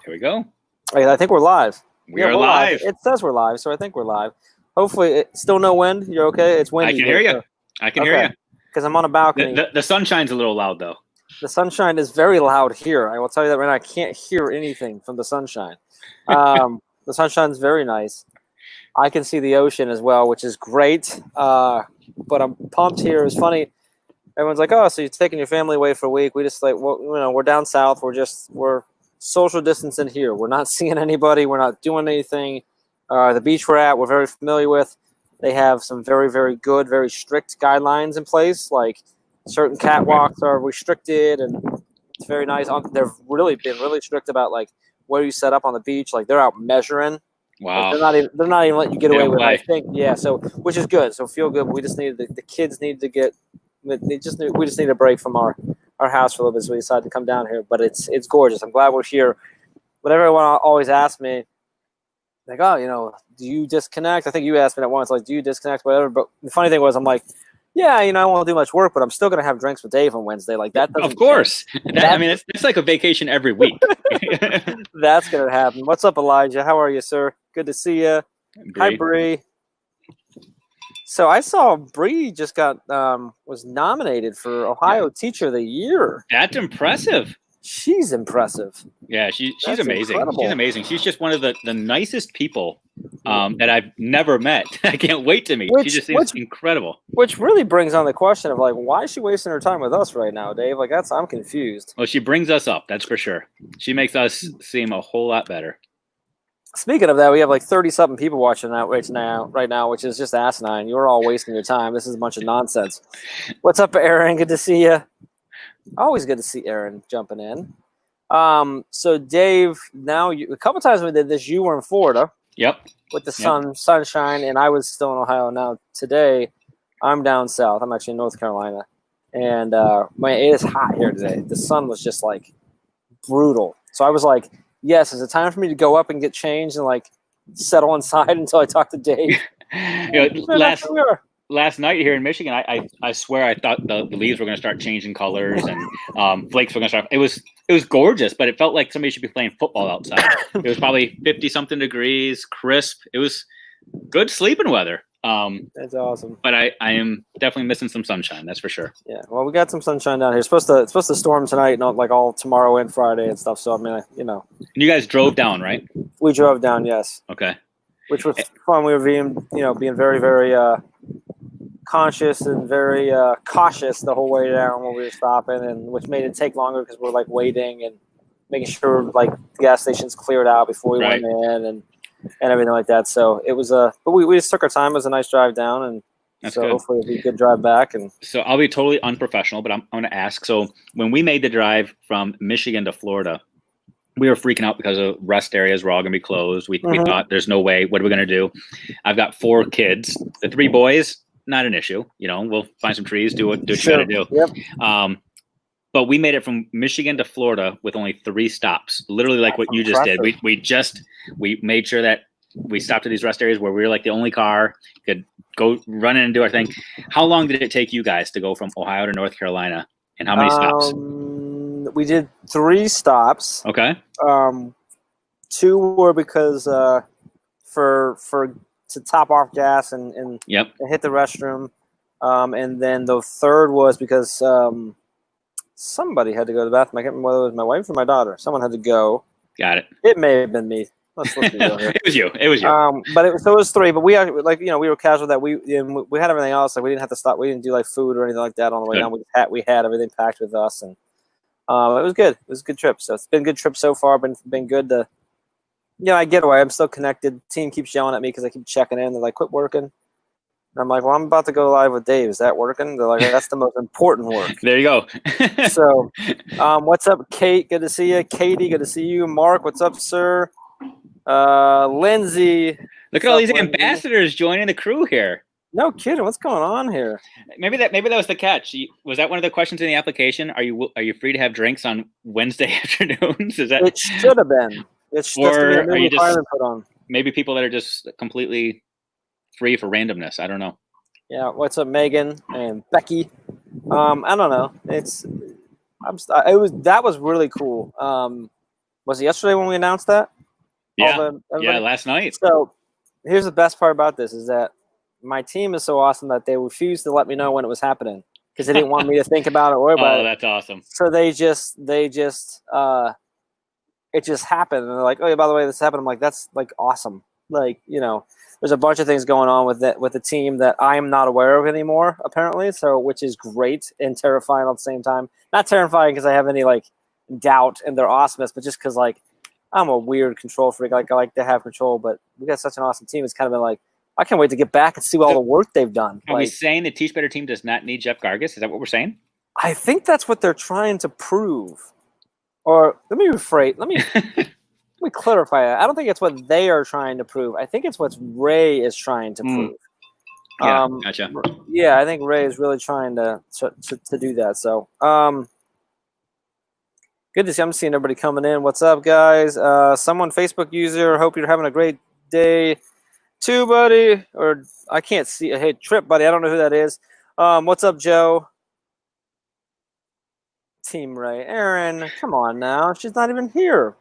Here we go. Wait, I think we're live. We are live. It says we're live, so I think we're live. Hopefully, still no wind. You're okay? It's windy. I can hear you. I can hear you. Because I'm on a balcony. The sunshine's a little loud, though. The sunshine is very loud here. I will tell you that right now. I can't hear anything from the sunshine. The sunshine's very nice. I can see the ocean as well, which is great. But I'm pumped here. It's funny. Everyone's like, "Oh, so you're taking your family away for a week?" We just we're down south. We're social distancing here. We're not seeing anybody. We're not doing anything. The beach we're at, we're very familiar with. They have some very, very good, very strict guidelines in place. Like certain catwalks are restricted, and it's very nice. They've really been really strict about like where you set up on the beach. Like they're out measuring. Wow. Like, they're not even letting you get away with it. I think, yeah. So which is good. So feel good. We just needed the kids need to get. We just need a break from our house for a little bit, so we decided to come down here. But it's gorgeous. I'm glad we're here. But everyone always asks me, like, "Oh, do you disconnect?" I think you asked me that once, like, "Do you disconnect?" Whatever. But the funny thing was, I'm like, "Yeah, I won't do much work, but I'm still gonna have drinks with Dave on Wednesday." Like that. Of course. It's like a vacation every week. That's gonna happen. What's up, Elijah? How are you, sir? Good to see you. Hi, Bree. So I saw Bree just was nominated for Ohio Teacher of the Year. That's impressive. She's impressive. Yeah, she's amazing. Incredible. She's amazing. She's just one of the nicest people that I've never met. I can't wait to meet. She just seems incredible. Which really brings on the question of like, why is she wasting her time with us right now, Dave? Like I'm confused. Well, she brings us up, that's for sure. She makes us seem a whole lot better. Speaking of that, we have like 30-something people watching that right now, which is just asinine. You're all wasting your time. This is a bunch of nonsense. What's up, Aaron? Good to see you. Always good to see Aaron jumping in. So Dave, now a couple times we did this. You were in Florida. Yep. With the sunshine, and I was still in Ohio. Now today, I'm down south. I'm actually in North Carolina, and it is hot here today. The sun was just like brutal. So I was like, yes, is it time for me to go up and get changed and like settle inside until I talk to Dave? Last night here in Michigan, I swear I thought the leaves were going to start changing colors and flakes were going to start. It was gorgeous, but it felt like somebody should be playing football outside. It was probably 50-something degrees, crisp. It was good sleeping weather. That's awesome. But I am definitely missing some sunshine. That's for sure. Yeah. Well, we got some sunshine down here. It's supposed to storm tonight, not like all tomorrow and Friday and stuff. So I mean, And you guys drove down, right? We drove down, yes. Okay. Which was fun. We were being very, very conscious and very cautious the whole way down when we were stopping, and which made it take longer because we're like waiting and making sure like the gas station's cleared out before we went in and everything like that. So it was but we just took our time. It was a nice drive down, and that's so good. hopefully we could drive back. And so I'll be totally unprofessional, but I'm going to ask. So when we made the drive from Michigan to Florida, we were freaking out because of rest areas were all going to be closed. We thought there's no way. What are we going to do? I've got 4 kids. The 3 boys, not an issue. We'll find some trees, do what you got to do. Yep. But we made it from Michigan to Florida with only 3 stops, literally like what you just did. We made sure that we stopped at these rest areas where we were like the only car, could go run in and do our thing. How long did it take you guys to go from Ohio to North Carolina, and how many stops? We did 3 stops. Okay. 2 were because to top off gas and hit the restroom. And then the 3rd was because somebody had to go to the bathroom. I can't remember whether it was my wife or my daughter. Someone had to go. Got it. It may have been me. It was you. It was you. But it was 3. But we we were casual that we had everything else. Like we didn't have to stop. We didn't do like food or anything like that on the way down. We had everything packed with us, and it was good. It was a good trip. So it's been a good trip so far. Been good to. I get away. I'm still connected. Team keeps yelling at me because I keep checking in. They're like, "Quit working." And I'm like, "Well, I'm about to go live with Dave. Is that working?" They're like, "That's the most important work." There you go. So, what's up, Kate? Good to see you. Katie, good to see you. Mark, what's up, sir? Lindsay. Look at all these ambassadors joining the crew here. No kidding. What's going on here? Maybe that was the catch. Was that one of the questions in the application? Are you free to have drinks on Wednesday afternoons? Is that? It should have been. Or are you just put on? Maybe people that are just completely free for randomness? I don't know. Yeah. What's up, Megan and Becky? I don't know. That was really cool. Was it yesterday when we announced that? Yeah, last night. So here's the best part about this is that my team is so awesome that they refused to let me know when it was happening because they didn't want me to think about it or worry about it. Oh, that's awesome. So it just happened. And they're like, oh, yeah, by the way, this happened. I'm like, that's like awesome. Like, there's a bunch of things going on with the team that I'm not aware of anymore, apparently. So, which is great and terrifying at the same time. Not terrifying because I have any like doubt in their awesomeness, but just because like I'm a weird control freak. Like I like to have control, but we got such an awesome team. It's kind of been like I can't wait to get back and see all the work they've done. Are we saying the Teach Better team does not need Jeff Gargas? Is that what we're saying? I think that's what they're trying to prove. Or let me rephrase. Let me clarify that. I don't think it's what they are trying to prove. I think it's what Ray is trying to prove. Yeah, gotcha. Yeah, I think Ray is really trying to do that. So, good to see. I'm seeing everybody coming in. What's up, guys? Someone Facebook user. Hope you're having a great day, too, buddy. Or I can't see. Hey, Trip, buddy. I don't know who that is. What's up, Joe? Team Ray. Aaron, come on now. She's not even here.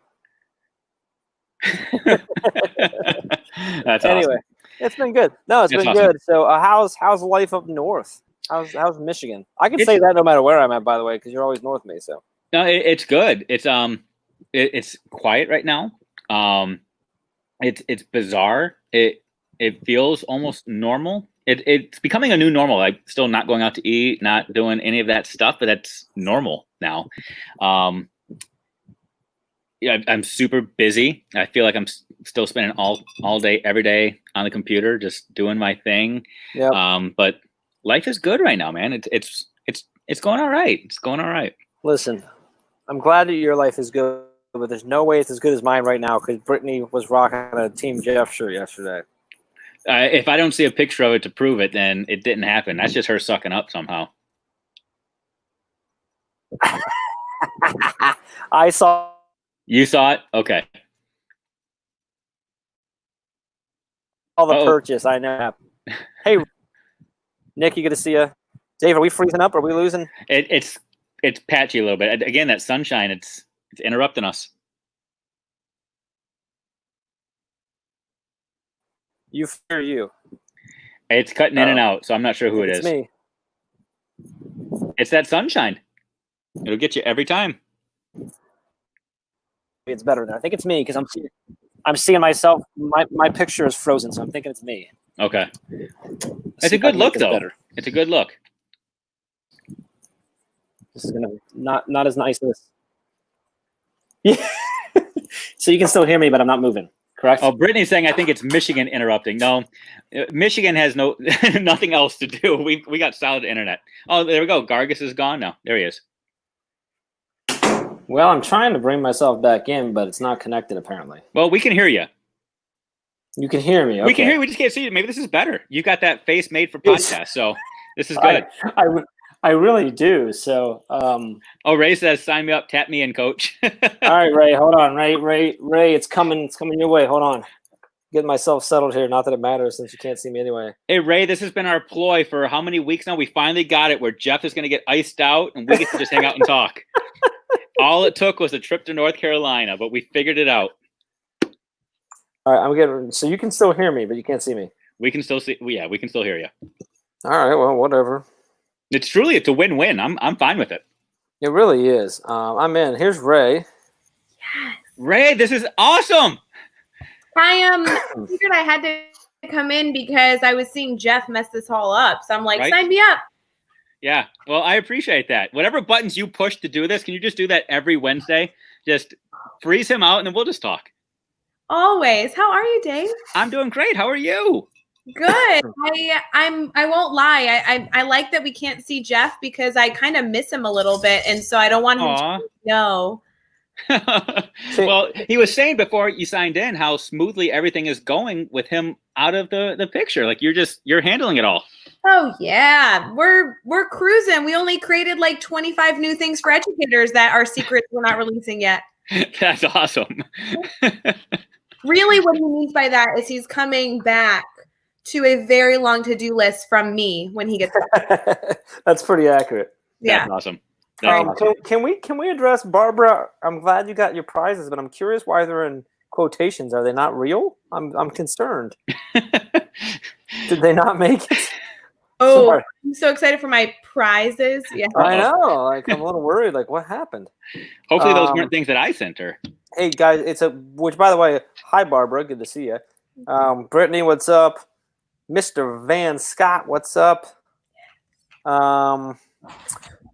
That's anyway, awesome. It's been good. No, it's been awesome. good. So, how's life up north? How's Michigan? I can say that no matter where I'm at, by the way, because you're always north of me. So no, it's good. It's quiet right now. It's bizarre. It feels almost normal. It's becoming a new normal. Like still not going out to eat, not doing any of that stuff, but that's normal now. Yeah, I'm super busy. I feel like I'm still spending all day, every day on the computer, just doing my thing. Yeah. But life is good right now, man. It's going all right. It's going all right. Listen, I'm glad that your life is good, but there's no way it's as good as mine right now because Brittany was rocking a Team Jeff shirt yesterday. If I don't see a picture of it to prove it, then it didn't happen. That's just her sucking up somehow. I saw. You saw it? Okay. All the purchase, I know. Hey, Nick, you good to see you. Dave, are we freezing up? Are we losing? It's patchy a little bit. Again, that sunshine, it's interrupting us. You fear you. It's cutting in and out, so I'm not sure who it is. It's me. It's that sunshine. It'll get you every time. It's better than I think it's me because I'm seeing myself. My picture is frozen, so I'm thinking it's me. Okay. It's a good look, though. Better. It's a good look. This is gonna not as nice as. Yeah. So you can still hear me, but I'm not moving. Correct? Oh, Brittany's saying I think it's Michigan interrupting. No, Michigan has nothing else to do. We got solid internet. Oh, there we go. Gargas is gone now. There he is. Well, I'm trying to bring myself back in, but it's not connected apparently. Well, we can hear you. You can hear me. Okay. We can hear you. We just can't see you. Maybe this is better. You got that face made for podcast, so this is good. I really do. So. Oh, Ray says, "Sign me up, tap me in, coach." All right, Ray. Hold on, Ray. It's coming. It's coming your way. Hold on. Getting myself settled here. Not that it matters since you can't see me anyway. Hey, Ray, this has been our ploy for how many weeks now? We finally got it where Jeff is going to get iced out and we get to just hang out and talk. All it took was a trip to North Carolina, but we figured it out. All right, I'm getting. So you can still hear me, but you can't see me. We can still see. Yeah, we can still hear you. All right. Well, whatever. It's a win-win. I'm fine with it. It really is. I'm in. Here's Ray. Yes. Ray, this is awesome. I figured I had to come in because I was seeing Jeff mess this all up. So I'm like, Sign me up. Yeah. Well, I appreciate that. Whatever buttons you push to do this, can you just do that every Wednesday? Just freeze him out and then we'll just talk. Always. How are you, Dave? I'm doing great. How are you? Good. I won't lie. I like that we can't see Jeff because I kind of miss him a little bit, and so I don't want him to know. Well, he was saying before you signed in how smoothly everything is going with him out of the picture. Like you're handling it all. Oh yeah, we're cruising. We only created like 25 new things for educators that are secrets we're not releasing yet. That's awesome. Really, what he means by that is he's coming back to a very long to-do list from me when he gets back. That's pretty accurate. Yeah. That's awesome. Can we address Barbara? I'm glad you got your prizes, but I'm curious why they're in quotations. Are they not real? I'm concerned. Did they not make it? Oh, Sorry. I'm so excited for my prizes. Yeah. I know. Like, I'm a little worried. Like, what happened? Hopefully those weren't things that I sent her. Hey guys, which by the way, hi Barbara, good to see you. Brittany, what's up? Mr. Van Scott, what's up?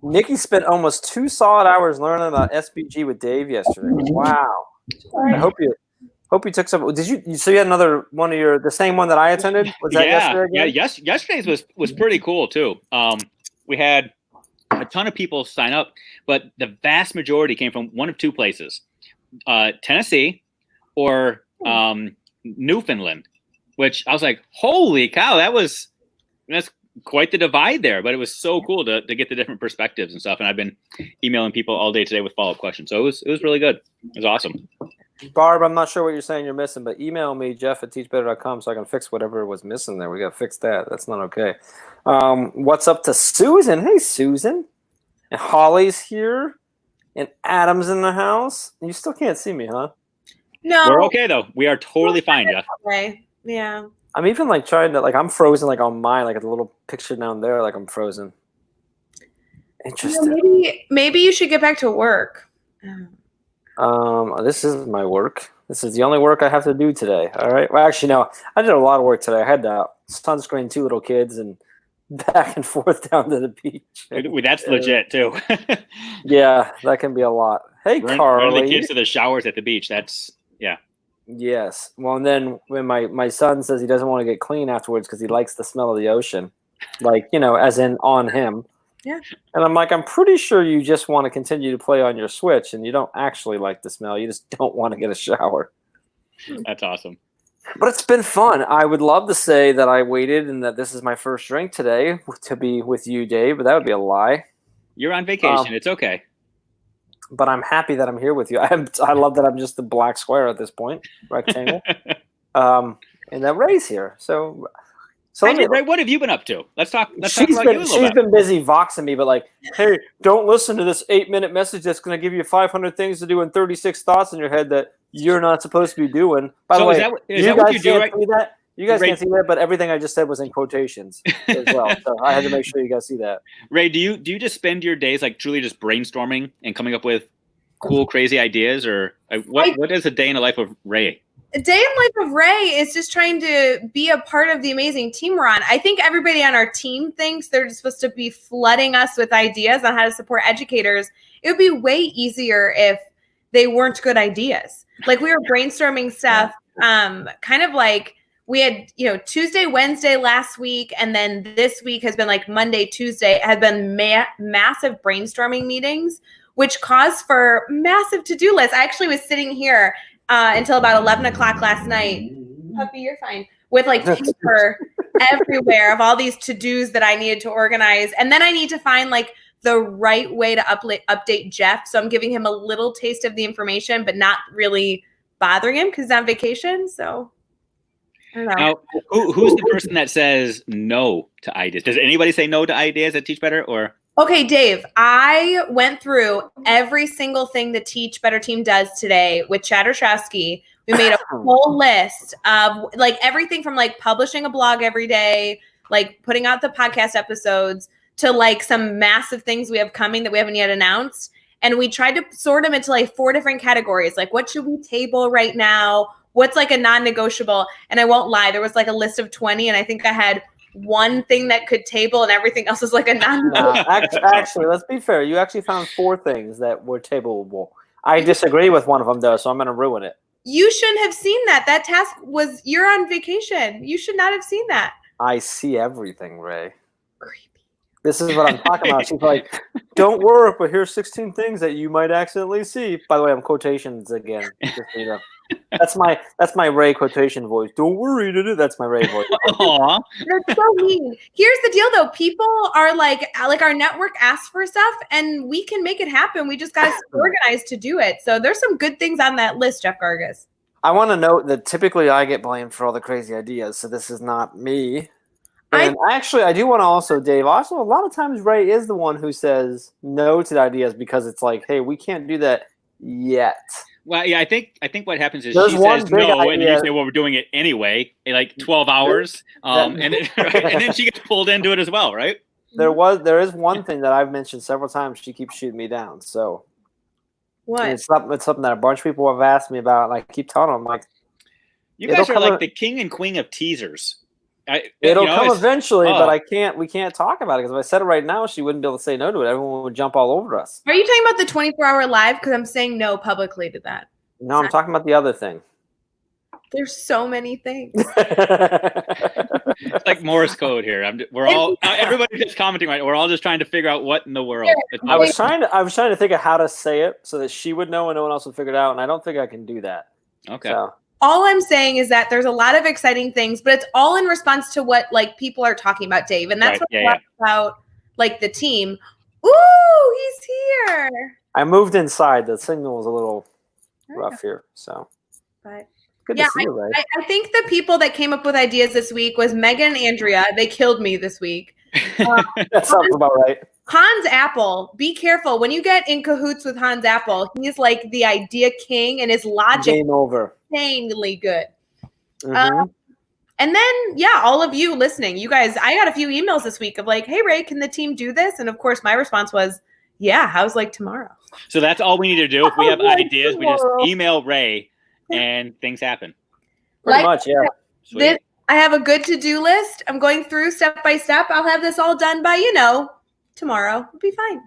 Nikki spent almost 2 solid hours learning about SBG with Dave yesterday. Wow. I hope you took some. Did you? So you had another one of the same one that I attended? Was that yesterday again? Yeah. Yesterday's was pretty cool too. We had a ton of people sign up, but the vast majority came from one of 2 places: Tennessee or Newfoundland. Which I was like, holy cow, that's quite the divide there. But it was so cool to get the different perspectives and stuff. And I've been emailing people all day today with follow-up questions. So it was really good. It was awesome. Barb, I'm not sure what you're saying you're missing, but email me, jeff@teachbetter.com, so I can fix whatever was missing there. We got to fix that. That's not okay. What's up to Susan? Hey, Susan. And Holly's here. And Adam's in the house. You still can't see me, huh? No. We're okay, though. We are totally fine, Jeff. Okay. Yeah. I'm even like trying to, like, I'm frozen like on mine, like a little picture down there, like I'm frozen. Interesting. Maybe you should get back to work. This is my work. This is the only work I have to do today. All right. Well, actually, no, I did a lot of work today. I had to sunscreen 2 little kids and back and forth down to the beach. That's legit too. Yeah, that can be a lot. Hey, Carly. Run the kids to the showers at the beach. Yeah. Yes. Well, and then when my son says he doesn't want to get clean afterwards because he likes the smell of the ocean, like, as in on him. Yeah. And I'm like, I'm pretty sure you just want to continue to play on your Switch and you don't actually like the smell. You just don't want to get a shower. That's awesome. But it's been fun. I would love to say that I waited and that this is my first drink today to be with you, Dave, but that would be a lie. You're on vacation. It's okay. But I'm happy that I'm here with you. I love that I'm just the black square at this point, rectangle. And that Ray's here. So Ray, what have you been up to? Let's talk about you a little bit. She's been busy voxing me, but like, hey, don't listen to this 8-minute message that's going to give you 500 things to do and 36 thoughts in your head that you're not supposed to be doing. By the way, is that what you do, right? See that? You guys can't see that, but everything I just said was in quotations as well. So I had to make sure you guys see that. Ray, do you just spend your days like truly just brainstorming and coming up with cool, crazy ideas, or what is a day in the life of Ray? A day in life of Ray is just trying to be a part of the amazing team we're on. I think everybody on our team thinks they're just supposed to be flooding us with ideas on how to support educators. It would be way easier if they weren't good ideas. Like, we were brainstorming stuff, kind of like we had, Tuesday, Wednesday last week, and then this week has been like Monday, Tuesday, have been massive brainstorming meetings, which caused for massive to-do lists. I actually was sitting here until about 11 o'clock last night. Puppy, you're fine. With like paper everywhere of all these to-dos that I needed to organize. And then I need to find like the right way to update Jeff. So I'm giving him a little taste of the information, but not really bothering him because he's on vacation. So I don't know. Now, who's the person that says no to ideas? Does anybody say no to ideas at Teach Better, or? Okay, Dave, I went through every single thing the Teach Better team does today with Chad Ostrowski. We made a whole list of like everything from like publishing a blog every day, like putting out the podcast episodes, to like some massive things we have coming that we haven't yet announced. And we tried to sort them into like 4 different categories. Like, what should we table right now? What's like a non-negotiable? And I won't lie, there was like a list of 20, and I think I had one thing that could table and everything else was like a non-negotiable. Actually, let's be fair. You actually found 4 things that were tableable. I disagree with one of them, though, so I'm going to ruin it. You shouldn't have seen that. That task was, you're on vacation. You should not have seen that. I see everything, Ray. Creepy. This is what I'm talking about. She's like, don't worry, but here's 16 things that you might accidentally see. By the way, I'm quotations again. Just, that's my Ray quotation voice. Don't worry, that's my Ray voice. Aww. That's so mean. Here's the deal, though. People are like our network asks for stuff, and we can make it happen. We just got to organize to do it. So there's some good things on that list, Jeff Gargas. I want to note that typically I get blamed for all the crazy ideas, so this is not me. And actually, I do want to also, Dave, also a lot of times Ray is the one who says no to the ideas because it's like, hey, we can't do that yet. Well, yeah, I think what happens is There's she one says big no, and then you idea. say, well, we're doing it anyway in like 12 hours. And then she gets pulled into it as well, right? There is one thing that I've mentioned several times. She keeps shooting me down. So What? it's something that a bunch of people have asked me about. And I keep telling them, like, You guys are like the king and queen of teasers. It'll come eventually, but we can't talk about it because if I said it right now, she wouldn't be able to say no to it. Everyone would jump all over us. Are you talking about the 24-hour live? Because I'm saying no publicly to that. No, I'm talking about the other thing. There's so many things. It's like Morse code here. Everybody's just commenting, right? We're all just trying to figure out what in the world. I was trying to think of how to say it so that she would know and no one else would figure it out, and I don't think I can do that. Okay. So. All I'm saying is that there's a lot of exciting things, but it's all in response to what like people are talking about, Dave. And that's about like the team. Ooh, he's here. I moved inside. The signal was a little rough here. So but good to see you, Ray. I think the people that came up with ideas this week was Megan and Andrea. They killed me this week. That sounds about right. Hans Apple, be careful. When you get in cahoots with Hans Apple, he's like the idea king and his logic Game over. insanely good. Mm-hmm. And then, all of you listening, you guys, I got a few emails this week of like, hey, Ray, can the team do this? And of course, my response was, yeah, how's like tomorrow? So that's all we need to do. If we have ideas, we just email Ray and things happen. Pretty much, yeah. Sweet. I have a good to-do list. I'm going through step by step. I'll have this all done by, tomorrow. It'll be fine.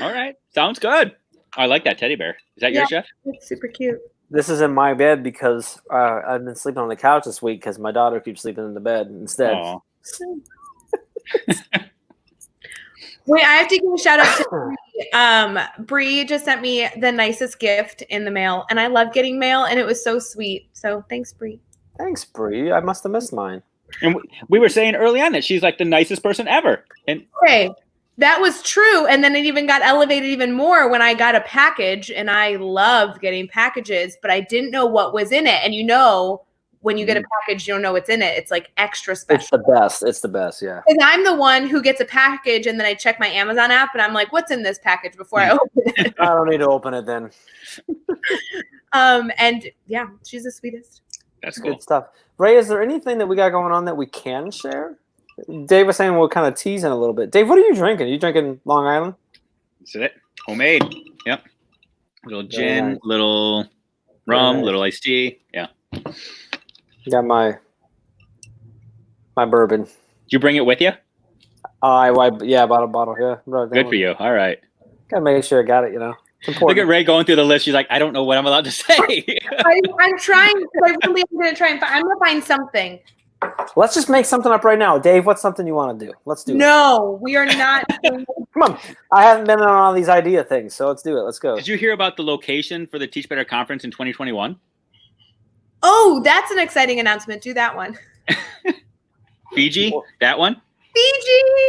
All right. Sounds good. I like that teddy bear. Is that yours, Jeff? It's super cute. This is in my bed because I've been sleeping on the couch this week because my daughter keeps sleeping in the bed instead. Wait, I have to give a shout out to Bree. Bree just sent me the nicest gift in the mail, and I love getting mail, and it was so sweet. So thanks, Bree. Thanks, Bree. I must have missed mine. And we were saying early on that she's like the nicest person ever. And okay, that was true. And then it even got elevated even more when I got a package, and I love getting packages, but I didn't know what was in it. And when you get a package, you don't know what's in it. It's like extra special. It's the best, yeah. Because I'm the one who gets a package, and then I check my Amazon app, and I'm like, what's in this package before I open it? I don't need to open it then. And yeah, she's the sweetest. That's cool. Good stuff. Ray, is there anything that we got going on that we can share? Dave was saying we'll kind of tease in a little bit. Dave, what are you drinking? Are you drinking Long Island? That's it. Homemade. Yep. Little gin, little rum, little iced tea. Yeah. Got my bourbon. Did you bring it with you? I bought a bottle. Yeah. Good for you. All right. Gotta make sure I got it, It's important. Look at Ray going through the list. She's like, I don't know what I'm allowed to say. I'm trying. I really am going to try and I'm going to find something. Let's just make something up right now. Dave, what's something you want to do? Let's do it. No, we are not. Come on. I haven't been on all these idea things, so let's do it. Let's go. Did you hear about the location for the Teach Better conference in 2021? Oh, that's an exciting announcement. Do that one. Fiji? That one?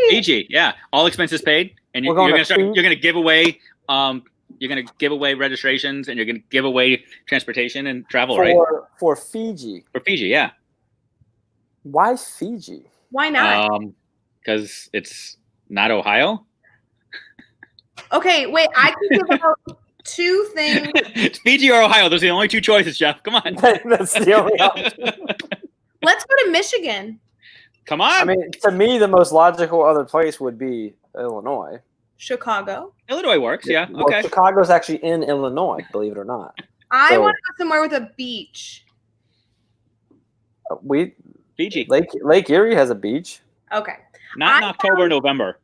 Fiji, yeah. All expenses paid. And you're going to give away registrations, and you're going to give away transportation and travel, right? For Fiji. For Fiji, yeah. Why Fiji? Why not? Because it's not Ohio. Okay, wait. I can give out two things. It's Fiji or Ohio. Those are the only two choices, Jeff. Come on. That's the only option. Let's go to Michigan. Come on. I mean, to me, the most logical other place would be Illinois. Chicago. Illinois works, yeah. Well, Okay. Chicago's actually in Illinois, believe it or not. I want to go somewhere with a beach. Fiji. Lake Erie has a beach. Okay. Not in October, November.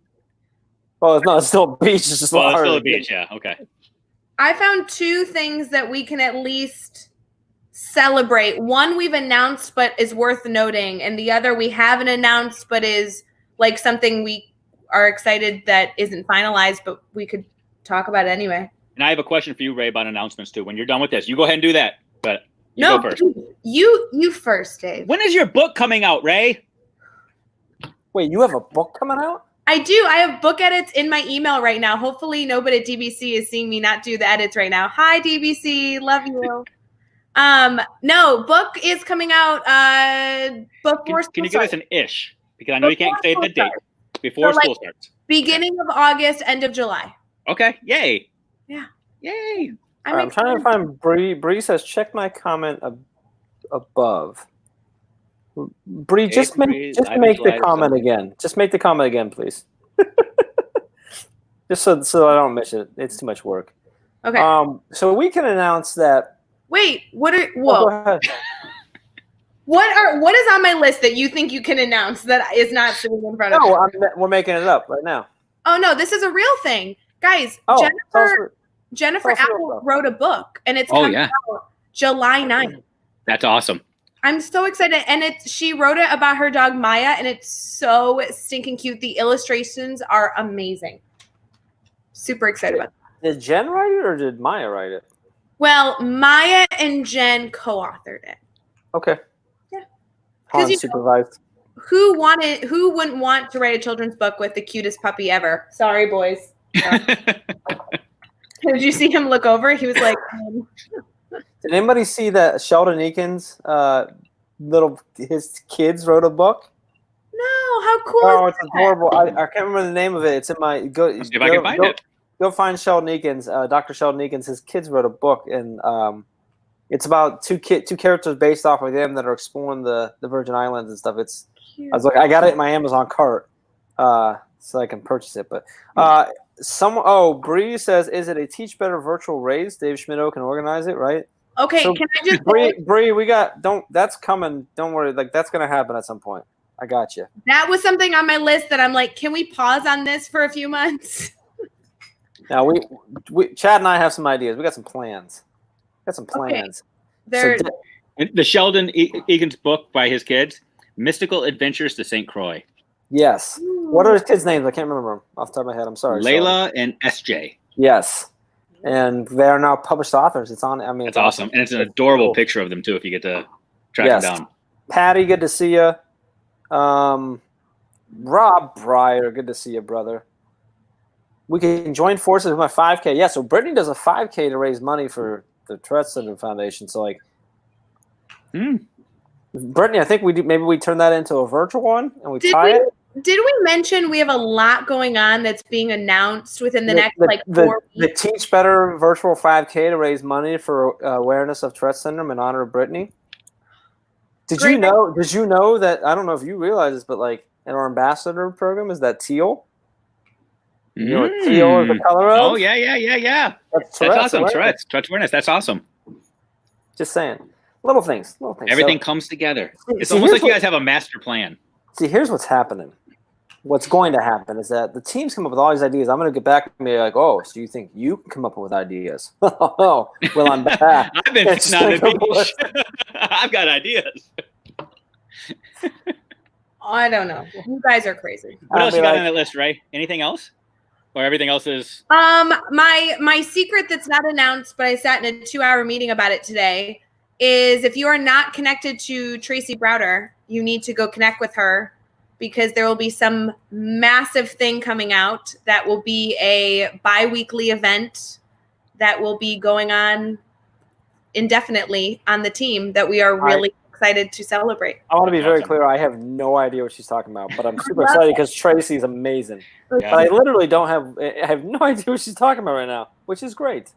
Oh, no, it's still a beach. It's just it's still a beach, yeah. Okay. I found two things that we can at least celebrate. One we've announced but is worth noting, and the other we haven't announced but is like something we are excited that isn't finalized, but we could talk about it anyway. And I have a question for you, Ray, about announcements too. When you're done with this, you go ahead and do that. But go first. You first, Dave. When is your book coming out, Ray? Wait, you have a book coming out? I do. I have book edits in my email right now. Hopefully nobody at DBC is seeing me not do the edits right now. Hi, DBC. Love you. No, book is coming out before Can you give us an ish? Because I know you can't say the date before school starts. Beginning of August, end of July. Okay. Yay. Yeah. Yay. I'm trying to find Bree. Bree says, check my comment above. Bree, just make the comment again. Just make the comment again, please. Just so I don't miss it. It's too much work. Okay. So we can announce that. Wait, whoa. Go ahead. What is on my list that you think you can announce that is not sitting in front of me? No, we're making it up right now. Oh no, this is a real thing, guys. Jennifer Apple wrote a book, and it's coming out July 9th. That's awesome. I'm so excited, and she wrote it about her dog Maya, and it's so stinking cute. The illustrations are amazing. Super excited about it. Did Jen write it or did Maya write it? Well, Maya and Jen co-authored it. Okay. Yeah. Han supervised. Who wouldn't want to write a children's book with the cutest puppy ever? Sorry, boys. Did you see him look over? He was like. Did anybody see that Sheldon Eakins, his kids wrote a book? No, how cool! Oh, it's adorable. I can't remember the name of it. It's in my See if I can find it. Go find Sheldon Eakins, Dr. Sheldon Eakins. His kids wrote a book, and it's about two characters based off of them that are exploring the Virgin Islands and stuff. It's cute. I was like, I got it in my Amazon cart, so I can purchase it. But Bree says, is it a Teach Better virtual raise? Dave Schmittou can organize it, right? Okay, so, can I just Bree, that's coming. Don't worry, that's gonna happen at some point. I got you. That was something on my list that I'm like, can we pause on this for a few months? Now we Chad and I have some ideas. We got some plans. Okay. The Sheldon Eakins book by his kids, Mystical Adventures to St. Croix. Yes. Ooh. What are his kids' names? I can't remember them off the top of my head. I'm sorry. Layla and SJ. Yes. And they are now published authors. It's awesome. And it's an adorable picture of them too if you get to track them down. Patty, good to see you. Rob Breyer, good to see you, brother. We can join forces with my 5K. Yeah, so Brittany does a 5K to raise money for the Tourette Center Foundation. So, Brittany, I think maybe we turn that into a virtual one and we tie it. Did we mention we have a lot going on that's being announced within the next 4 weeks? The Teach Better virtual 5K to raise money for awareness of Tourette syndrome in honor of Brittany? Did you know that, I don't know if you realize this, but in our ambassador program is that teal? You know what teal is the color of? Oh, yeah. That's awesome. Tourette's awareness. That's awesome. Just saying. Little things. Everything comes together. It's almost like you guys have a master plan. See, here's what's happening. What's going to happen is that the teams come up with all these ideas. I'm going to get back to me like, so you think you can come up with ideas? Oh, well, I'm back. I've been sitting on the beach. I've got ideas. I don't know. You guys are crazy. What else you got on that list, Ray? Anything else? Or everything else is? My secret that's not announced, but I sat in a 2-hour meeting about it today, is if you are not connected to Tracy Browder, you need to go connect with her, because there will be some massive thing coming out that will be a bi-weekly event that will be going on indefinitely on the team that we are really excited to celebrate. I want to be very clear. I have no idea what she's talking about, but I'm super excited because Tracy's amazing. Yeah. But I literally I have no idea what she's talking about right now, which is great.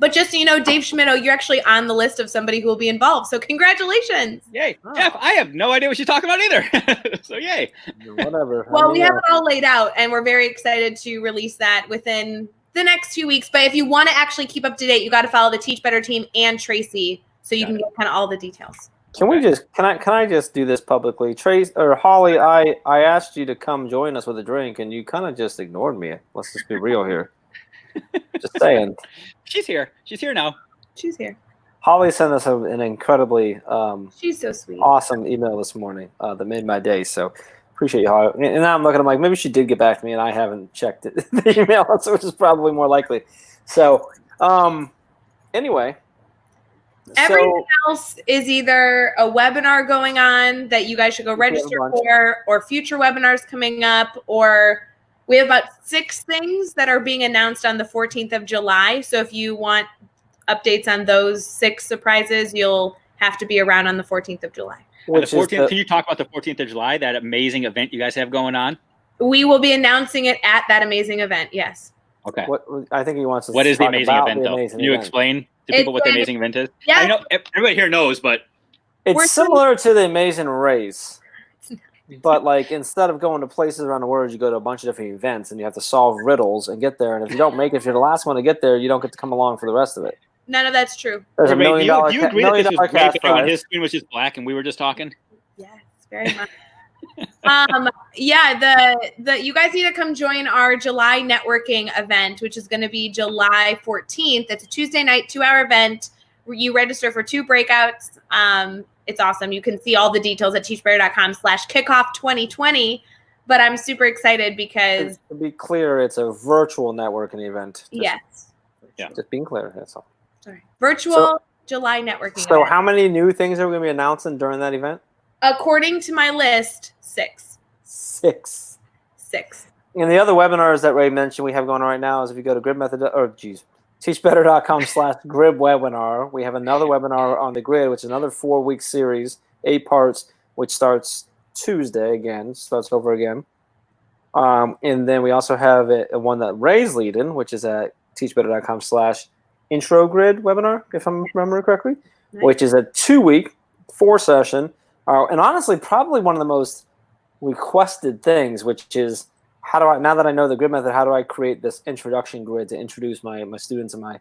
But just so you know, Dave Schmittou, you're actually on the list of somebody who will be involved. So congratulations. Yay. Oh. Jeff, I have no idea what she's talking about either. So yay. Whatever. Well, we have it all laid out, and we're very excited to release that within the next 2 weeks. But if you want to actually keep up to date, you got to follow the Teach Better team and Tracy so you can get kind of all the details. Can I just do this publicly? Trace or Holly, I asked you to come join us with a drink, and you kind of just ignored me. Let's just be real here. Just saying. She's here. She's here now. She's here. Holly sent us an incredibly she's so sweet, awesome email this morning that made my day. So appreciate you, Holly. And now I'm looking. I'm like, maybe she did get back to me, and I haven't checked it, the email, which is probably more likely. So anyway. Everything else is either a webinar going on that you guys should go register for, or future webinars coming up, or we have about 6 things that are being announced on the 14th of July. So if you want updates on those 6 surprises, you'll have to be around on the 14th of July. The 14th, can you talk about the 14th of July, that amazing event you guys have going on? We will be announcing it at that amazing event, yes. Okay. I think he wants to What is the talk amazing about event, the though? amazing Can you event. explain to people what the amazing event is? Yeah. I know everybody here knows, but It's similar to the Amazing Race, but like instead of going to places around the world, you go to a bunch of different events and you have to solve riddles and get there. And if you don't make it, if you're the last one to get there, you don't get to come along for the rest of it. None of that's true. There's do you agree that this was way cash better when prize. his screen was just black and we were just talking? Yes, very much. The you guys need to come join our July networking event, which is going to be July 14th. It's a Tuesday night, 2-hour event where you register for 2 breakouts. It's awesome. You can see all the details at teachbetter.com/kickoff2020. But I'm super excited because to be clear, it's a virtual networking event. Yes. Just being clear, that's all. Sorry. Virtual July networking So event. how many new things are we going to be announcing during that event? According to my list, 6. 6. 6. And the other webinars that Ray mentioned we have going on right now is if you go to teachbetter.com/grid webinar, we have another webinar on the grid, which is another 4-week series, 8 parts, which starts Tuesday again, starts over again. And then we also have a one that Ray's leading, which is at teachbetter.com/intro grid webinar, if I'm remembering correctly, Nice. which is a 2-week, 4-session, and honestly, probably one of the most requested things, which is now that I know the grid method, how do I create this introduction grid to introduce my students and my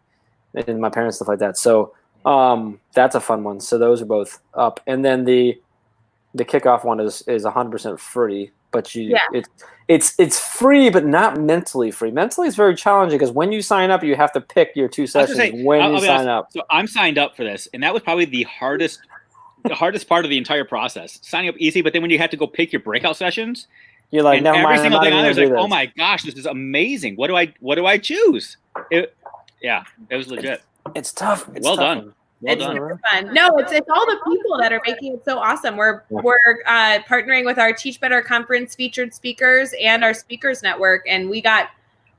parents, stuff like that. So that's a fun one. So those are both up. And then the kickoff one is 100% free, but it's free, but not mentally free. Mentally, it's very challenging because when you sign up, you have to pick your 2 sessions when you sign up. So I'm signed up for this, and that was probably the hardest part of the entire process. Signing up easy, but then when you have to go pick your breakout sessions, you're like, never every mind. single thing on there is like, this. oh my gosh, this is amazing. What do I choose? It was legit. It's tough. It's Well tough. done. Well It's done. super fun. No, it's all the people that are making it so awesome. We're partnering with our Teach Better Conference featured speakers and our speakers network, and we got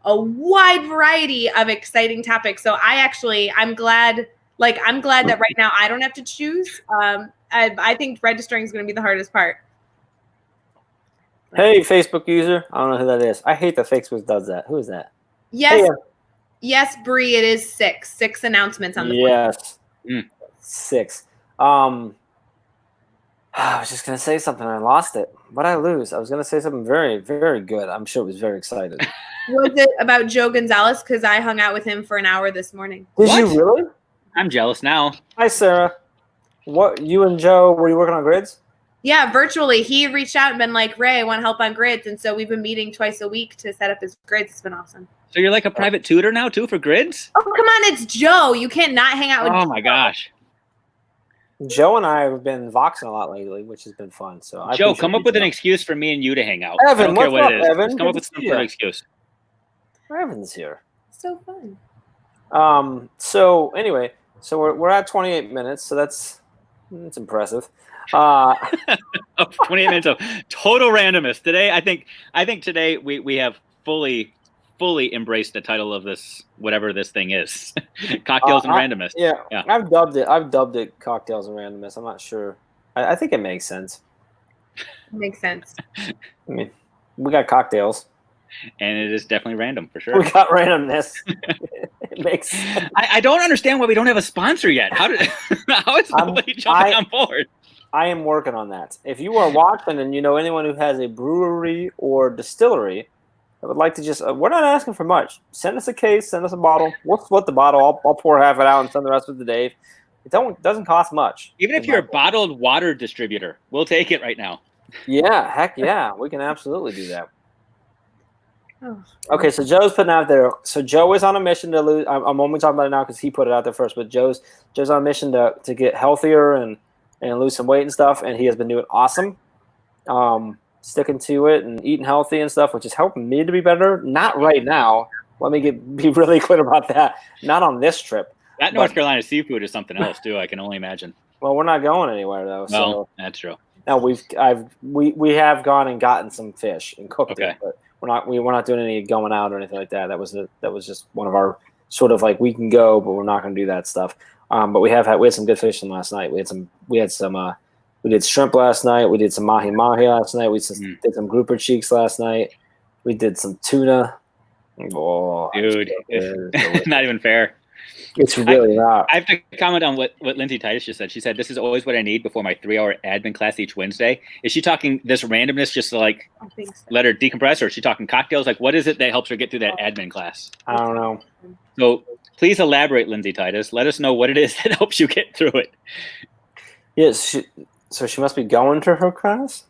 a wide variety of exciting topics. So I'm glad that right now I don't have to choose. I think registering is going to be the hardest part. Hey, Facebook user. I don't know who that is. I hate that Facebook does that. Who is that? Yes, Hey, yes, Bree. It is 6 announcements on the board. yes. 6. I was just gonna say something. I lost it. What did I lose? I was gonna say something very, very good. I'm sure it was very excited. Was it about Joe Gonzalez? Because I hung out with him for an hour this morning. Did you really? I'm jealous now. Hi, Sarah. What, you and Joe, were you working on grids? Yeah, virtually. He reached out and been like, Ray, I want help on grids. And so we've been meeting twice a week to set up his grids. It's been awesome. So you're like a private tutor now too for grids? Oh, come on. It's Joe. You can't not hang out with Oh Joe. my gosh. Joe and I have been voxing a lot lately, which has been fun. So Joe, come up with an excuse for me and you to hang out. Evan, I don't care what's what it up, is. Evan? Just come up Good with to some see sort of ya. excuse. Evan's here. So fun. So anyway, so we're at 28 minutes, so that's impressive. 28 minutes of total randomness. Today, I think today we have fully embraced the title of this, whatever this thing is. Cocktails and randomness. Yeah, Yeah. I've dubbed it cocktails and randomness. I'm not sure. I think it makes sense. Makes sense. I mean, we got cocktails. And it is definitely random for sure. We got randomness. It makes sense. I don't understand why we don't have a sponsor yet. How is nobody jumping on board? I am working on that. If you are watching and you know anyone who has a brewery or distillery, I would like to just, we're not asking for much. Send us a case, send us a bottle. We'll split the bottle. I'll pour half it out and send the rest of it to Dave. It doesn't cost much. Even if you're a bottled water distributor, we'll take it right now. Yeah, heck yeah. We can absolutely do that. Oh. Okay, so Joe's putting out there. So Joe is on a mission to lose. I'm only talking about it now because he put it out there first. But Joe's on a mission to get healthier and lose some weight and stuff. And he has been doing awesome, sticking to it and eating healthy and stuff, which is helping me to be better. Not right now. Let me be really clear about that. Not on this trip. That North Carolina seafood is something else too. I can only imagine. Well, we're not going anywhere though. No, So that's true. now we have gone and gotten some fish and cooked Okay. it, but we're not doing any going out or anything like that. That was just one of our sort of like we can go, but we're not going to do that stuff. But we had some good fishing last night. We did shrimp last night. We did some mahi last night. We did some grouper cheeks last night. We did some tuna. Oh, dude, not even fair. It's really not. I have to comment on what Lindsay Titus just said. She said, this is always what I need before my 3-hour admin class each Wednesday. Is she talking this randomness just to like let her decompress, or is she talking cocktails? Like, what is it that helps her get through that admin class? I don't know. So please elaborate, Lindsay Titus. Let us know what it is that helps you get through it. Yes. So she must be going to her class?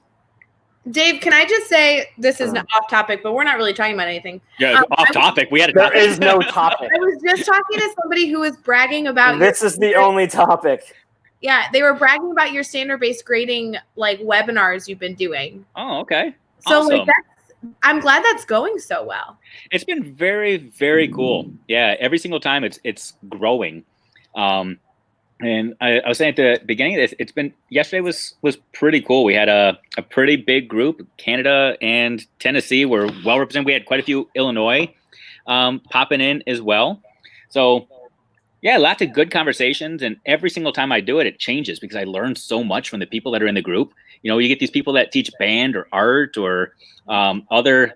Dave, can I just say, this is off topic, but we're not really talking about anything. Yeah, off topic. We had a topic. There is no topic. I was just talking to somebody who was bragging about this is the only topic. Yeah, they were bragging about your standard-based grading like webinars you've been doing. Oh, okay. So awesome. I'm glad that's going so well. It's been very, very cool. Yeah, every single time it's growing. And I was saying at the beginning of this, yesterday was pretty cool. We had a pretty big group. Canada and Tennessee were well represented. We had quite a few Illinois popping in as well. So yeah, lots of good conversations. And every single time I do it, it changes because I learn so much from the people that are in the group. You know, you get these people that teach band or art or other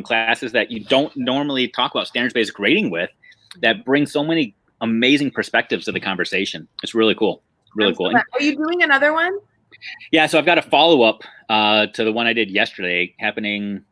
classes that you don't normally talk about standards-based grading with, that bring so many amazing perspectives to the conversation. It's really cool. Really cool. Are you doing another one? Yeah, so I've got a follow-up to the one I did yesterday, happening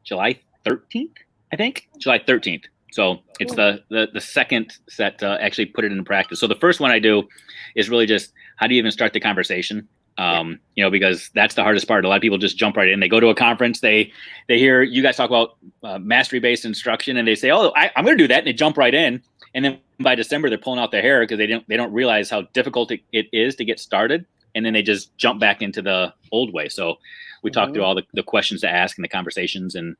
July 13th, I think. July 13th. So it's the second set to actually put it into practice. So the first one I do is really just how do you even start the conversation? You know, because that's the hardest part. A lot of people just jump right in. They go to a conference, they hear you guys talk about mastery-based instruction, and they say, "Oh, I'm going to do that," and they jump right in. And then by December, they're pulling out their hair because they don't realize how difficult it is to get started, and then they just jump back into the old way. So we talk through all the questions to ask and the conversations and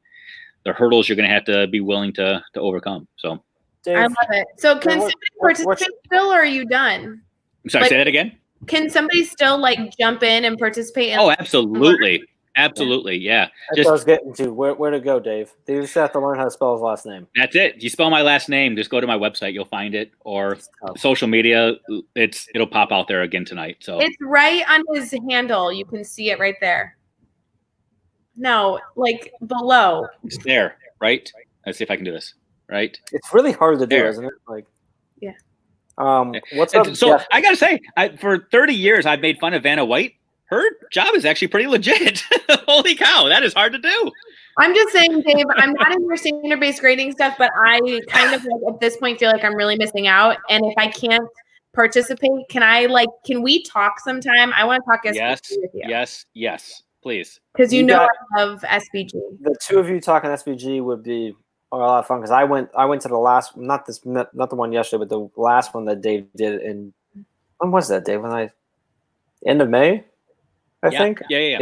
the hurdles you're going to have to be willing to overcome. So Dave, I love it. So can somebody participate still, or are you done? I'm sorry, say that again. Can somebody still like jump in and participate? Oh, absolutely. Absolutely, yeah. That's what I was getting to. Where to go, Dave? You just have to learn how to spell his last name. That's it. If you spell my last name, just go to my website. You'll find it, or social media. It'll pop out there again tonight. So it's right on his handle. You can see it right there. No, like below. It's there, right? Let's see if I can do this. Right. It's really hard to do, isn't it? Like, yeah. What's up? So Jeff? I gotta say, for 30 years, I've made fun of Vanna White. Her job is actually pretty legit. Holy cow, that is hard to do. I'm just saying, Dave, I'm not in your standard-based grading stuff, but I kind of like at this point feel like I'm really missing out. And if I can't participate, can we talk sometime? I want to talk SBG with you. Yes, please. Because I love SBG. The two of you talking SBG would be a lot of fun because I went to the last, not the one yesterday, but the last one that Dave did in, when was that, Dave? End of May? I think. Yeah.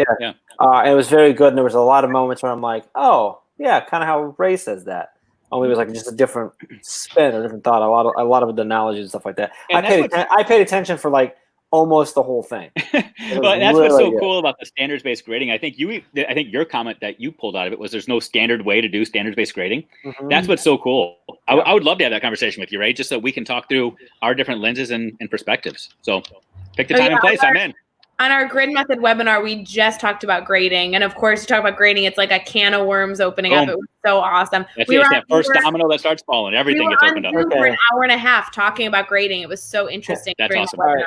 It was very good, and there was a lot of moments where I'm like, oh, yeah, kind of how Ray says that. Only it was like just a different spin, a different thought, a lot of the analogies and stuff like that. I paid attention for like almost the whole thing. Well, that's what's so cool about the standards-based grading. I think your comment that you pulled out of it was there's no standard way to do standards-based grading. Mm-hmm. That's what's so cool. I would love to have that conversation with you, Ray, just so we can talk through our different lenses and perspectives. So pick the time and place. I'm in. On our grid method webinar, we just talked about grading. And of course, you talk about grading, it's like a can of worms opening up. It was so awesome. That's that first domino that starts falling. Everything gets opened up. For an hour and a half talking about grading. It was so interesting. That's awesome. All right.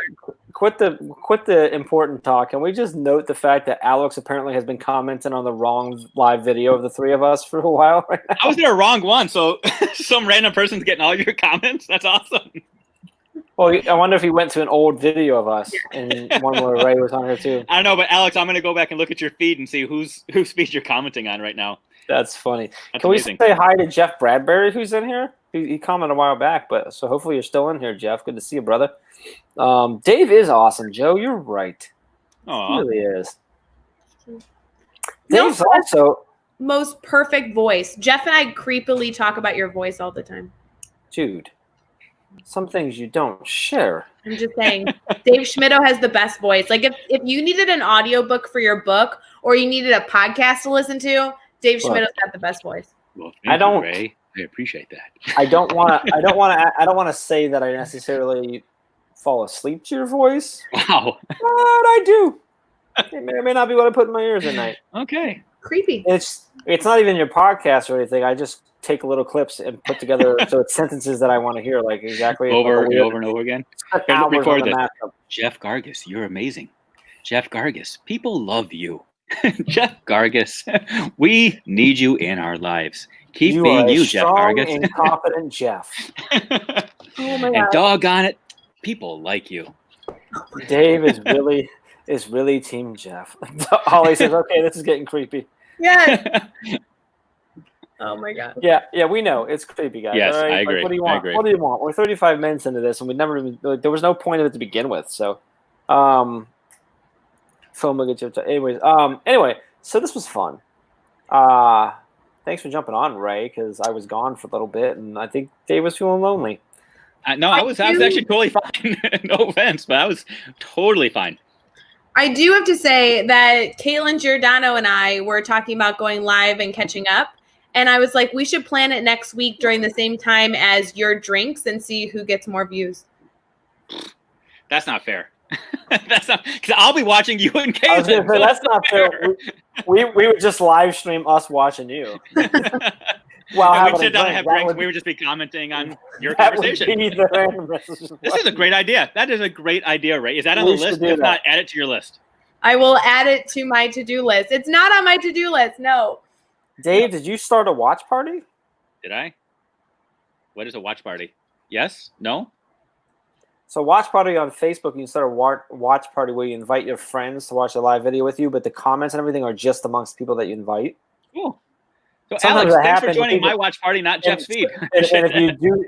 Quit the important talk. Can we just note the fact that Alex apparently has been commenting on the wrong live video of the three of us for a while right now? I was there wrong one, so some random person's getting all your comments. That's awesome. Well, I wonder if he went to an old video of us and one where Ray was on here too. I don't know, but Alex, I'm going to go back and look at your feed and see whose feed you're commenting on right now. That's funny. That's Can amazing. we say hi to Jeff Bradbury, who's in here? He commented a while back, but so hopefully you're still in here, Jeff. Good to see you, brother. Dave is awesome, Joe. You're right. Aww. He really is. Dave's also most perfect voice. Jeff and I creepily talk about your voice all the time. Dude. Some things you don't share. I'm just saying, Dave Schmittou has the best voice. Like if you needed an audiobook for your book or you needed a podcast to listen to, Dave Schmittou's got the best voice. Well, I don't. Ray. I appreciate that. I don't want to say that I necessarily fall asleep to your voice, Wow. but I do. It may or may not be what I put in my ears at night. Okay. Creepy. It's not even your podcast or anything. I just take little clips and put together so it's sentences that I want to hear, like exactly Over like and over and over again. hours Record on the this. matchup. Jeff Gargas, you're amazing. Jeff Gargas, people love you. Jeff Gargas, we need you in our lives. Keep You being are a you, Jeff strong Gargas. and confident Jeff. Oh my And god. doggone it, people like you. Dave is really Team Jeff. Holly says, "Okay, this is getting creepy." Yes. Oh my god. Yeah, we know it's creepy, guys. Yes, all right? I agree. What do you I want? agree. What do you want? We're 35 minutes into this, and we never even there was no point of it to begin with. So, film will get you. Anyways, anyway, so this was fun. Thanks for jumping on, Ray, because I was gone for a little bit, and I think Dave was feeling lonely. No, I was actually totally fine. No offense, but I was totally fine. I do have to say that Caitlin Giordano and I were talking about going live and catching up. And I was like, we should plan it next week during the same time as your drinks and see who gets more views. That's not fair. That's not because I'll be watching you and I was gonna Caitlin. say, that's not fair. We would just live stream us watching you. Well, And we'd sit down and have drinks. We would just be commenting on your conversation. Would be the randomness. This is a great idea. That is a great idea, Ray. Is that on the We should list? do If not, that. add it to your list. I will add it to my to-do list. It's not on my to-do list. No. Dave, did you start a watch party? Did I? What is a watch party? Yes? No? So watch party on Facebook, you can start a watch party where you invite your friends to watch a live video with you, but the comments and everything are just amongst people that you invite. Cool. So Sometimes Alex, that thanks for happens joining when people- my watch party, not Jeff's feed. And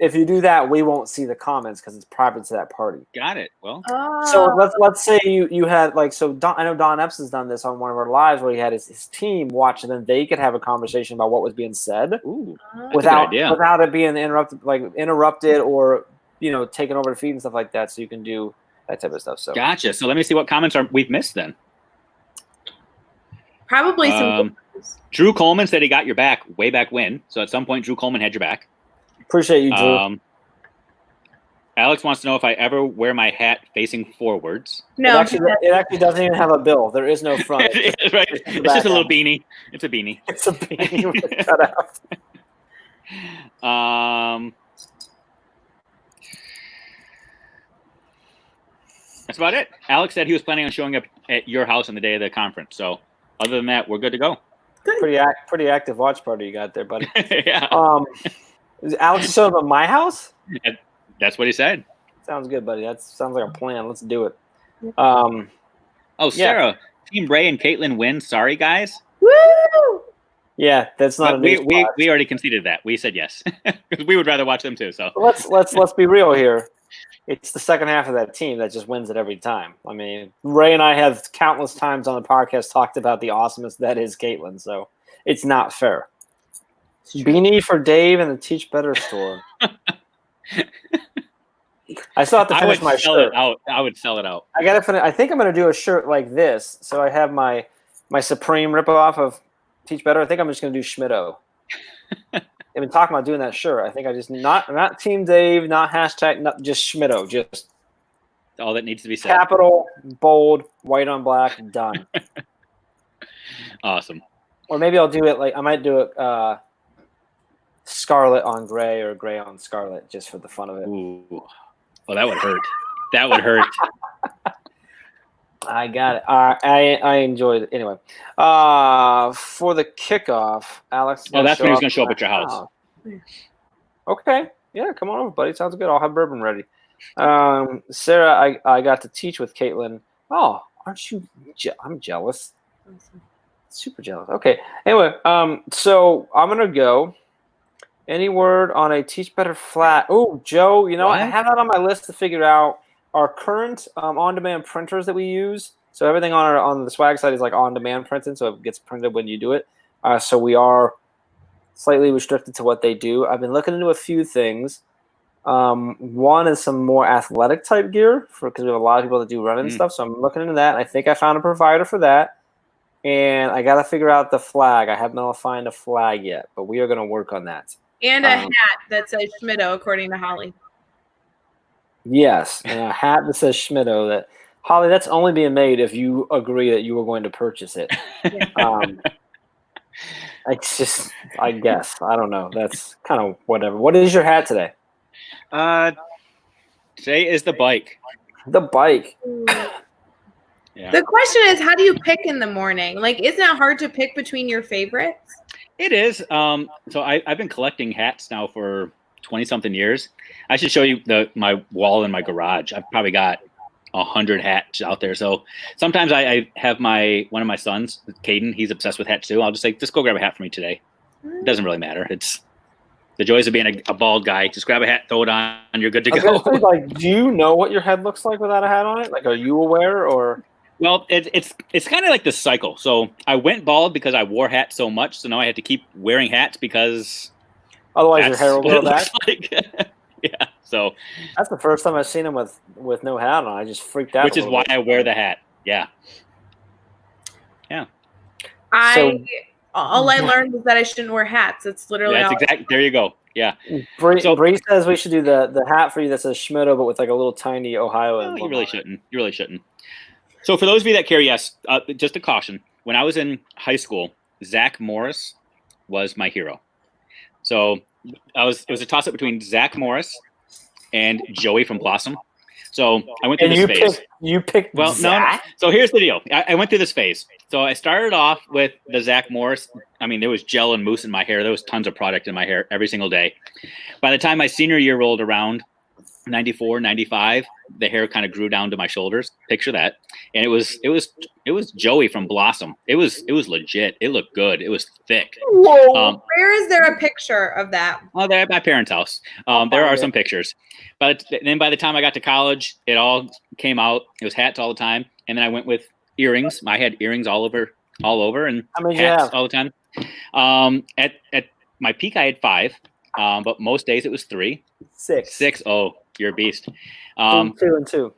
if you do that, we won't see the comments because it's private to that party. Got it. Well, So Oh. let's say you had like I know Don Epps has done this on one of our lives where he had his team watch and then they could have a conversation about what was being said ooh, Oh. without idea. without it being interrupted or taking over the feed and stuff like that. So you can do that type of stuff. So gotcha. So let me see what comments we've missed then. Probably some. Drew Coleman said he got your back way back when. So at some point, Drew Coleman had your back. appreciate you, Drew. Alex wants to know if I ever wear my hat facing forwards. No. It actually doesn't even have a bill. There is no front. Right. It's just a little beanie. It's a beanie. It's a beanie with a cutout. That's about it. Alex said he was planning on showing up at your house on the day of the conference. So other than that, we're good to go. Pretty active watch party you got there, buddy. Yeah. Is Alex showing up at my house? That's what he said. Sounds good, buddy. That sounds like a plan. Let's do it. Oh, Sarah, Team Ray and Caitlin win. Sorry, guys. Woo! Yeah, that's not a we news flash. already conceded that. We said yes because we would rather watch them too. So Let's be real here. It's the second half of that team that just wins it every time. I mean, Ray and I have countless times on the podcast talked about the awesomeness that is Caitlin, so it's not fair. Beanie for Dave in the Teach Better store. I still have to finish my shirt. I would sell it out. I gotta finish. I think I'm gonna do a shirt like this. So I have my Supreme ripoff of Teach Better. I think I'm just gonna do Schmittou. I've been talking about doing that shirt. I think I just not Team Dave, not hashtag, not just Schmittou, just All that needs to be said. capital, bold, white on black, done. Awesome. Or maybe I'll do it like I might do it scarlet on gray or gray on scarlet just for the fun of it. Ooh. Well, that would hurt. That would hurt. I got it. I enjoyed it. Anyway, for the kickoff, Alex. Oh, that's when he was going to show up at your house. Okay. Yeah, come on over, buddy. Sounds good. I'll have bourbon ready. Sarah, I got to teach with Caitlin. Oh, aren't you? I'm jealous. Super jealous. Okay. Anyway, so I'm gonna go. Any word on a Teach Better flat? Oh, Joe, I What? have that on my list to figure out our current on-demand printers that we use. So everything on the swag side is like on-demand printing, so it gets printed when you do it. So we are slightly restricted to what they do. I've been looking into a few things. One is some more athletic type gear because we have a lot of people that do running stuff. So I'm looking into that. I think I found a provider for that. And I got to figure out the flag. I haven't been able to find a flag yet, but we are going to work on that. And a hat that says Schmittou, according to Holly. Yes, and a hat that says Schmittou. That Holly, that's only being made if you agree that you were going to purchase it. It's just, I guess, I don't know. That's kind of whatever. What is your hat today? Today is the bike. The bike. Yeah. The question is, how do you pick in the morning? Like, isn't it hard to pick between your favorites? It is. So I've been collecting hats now for 20-something years. I should show you my wall in my garage. I've probably got 100 hats out there. So sometimes I have one of my sons, Caden. He's obsessed with hats too. I'll just say, just go grab a hat for me today. It doesn't really matter. It's the joys of being a bald guy. Just grab a hat, throw it on, and you're good to go. Say, like, do you know what your head looks like without a hat on it? Like, are you aware or? Well, it's kind of like this cycle. So I went bald because I wore hats so much. So now I had to keep wearing hats because otherwise your hair will grow back. Like. Yeah. So that's the first time I've seen him with no hat on. I just freaked out. Which is why I wear the hat. Yeah. Yeah. All I learned was that I shouldn't wear hats. It's literally there you go. Yeah. Bree says we should do the hat for you that says Schmittou, but with like a little tiny Ohio emblem. You really shouldn't. You really shouldn't. So for those of you that care, yes, just a caution. When I was in high school, Zach Morris was my hero. So it was a toss-up between Zach Morris and Joey from Blossom. So I went through this phase. You picked Zach? No. So here's the deal. I went through this phase. So I started off with the Zach Morris. I mean, there was gel and mousse in my hair. There was tons of product in my hair every single day. By the time my senior year rolled around, 94, 95, the hair kind of grew down to my shoulders. Picture that. And it was Joey from Blossom. It was legit. It looked good. It was thick. Whoa. Where is there a picture of that? Oh, they're at my parents' house. There are some pictures. But then by the time I got to college, it all came out. It was hats all the time. And then I went with earrings. I had earrings all over and hats all the time. At my peak, I had 5. But most days it was 3. 6. Oh, you're a beast. 2 and 2.